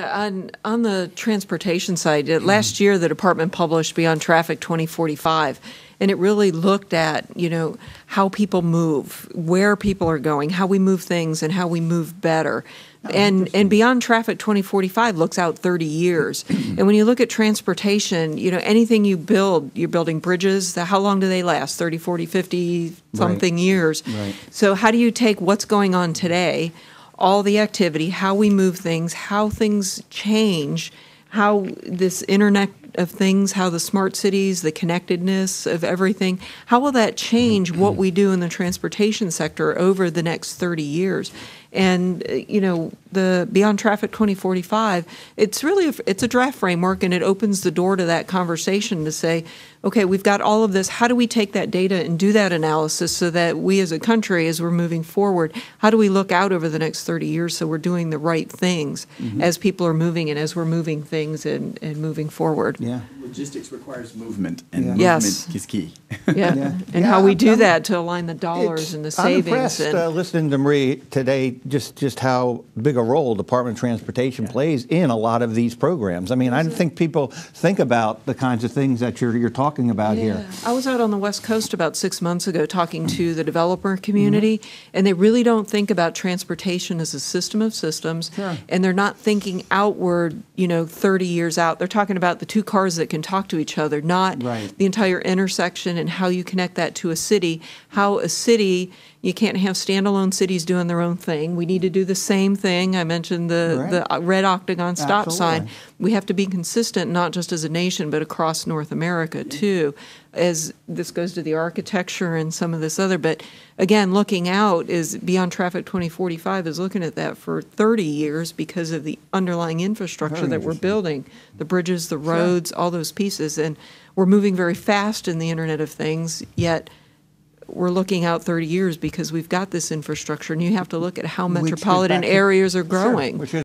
On the transportation side, last year the department published Beyond Traffic 2045, and it really looked at, how people move, where people are going, how we move things, and how we move better. And Beyond Traffic 2045 looks out 30 years. And when you look at transportation, anything you build, you're building bridges, how long do they last? 30, 40, 50 something years. Right. So how do you take what's going on today, all the activity, how we move things, how things change, how this Internet of Things, how the smart cities, the connectedness of everything, how will that change what we do in the transportation sector over the next 30 years? And, the Beyond Traffic 2045, it's a draft framework, and it opens the door to that conversation to say, okay, we've got all of this. How do we take that data and do that analysis so that we as a country, as we're moving forward, how do we look out over the next 30 years so we're doing the right things as people are moving and as we're moving things and moving forward? Yeah. Logistics requires movement, and movement is key. And how we do that to align the dollars and the savings. I'm impressed listening to Marie today, just how big a role Department of Transportation plays in a lot of these programs. I mean, I don't think people think about the kinds of things that you're talking about here. I was out on the West Coast about 6 months ago talking to the developer community, and they really don't think about transportation as a system of systems, and they're not thinking outward, 30 years out. They're talking about the two cars that can talk to each other, not the entire intersection and how you connect that to a city, how a city, you can't have standalone cities doing their own thing. We need to do the same thing. I mentioned the red octagon stop sign. We have to be consistent, not just as a nation, but across North America, too, as this goes to the architecture and some of this other. But again, looking out is Beyond Traffic 2045 is looking at that for 30 years because of the underlying infrastructure that we're building, the bridges, the roads, all those pieces. And we're moving very fast in the Internet of Things, yet we're looking out 30 years because we've got this infrastructure, and you have to look at how metropolitan areas are growing. Which is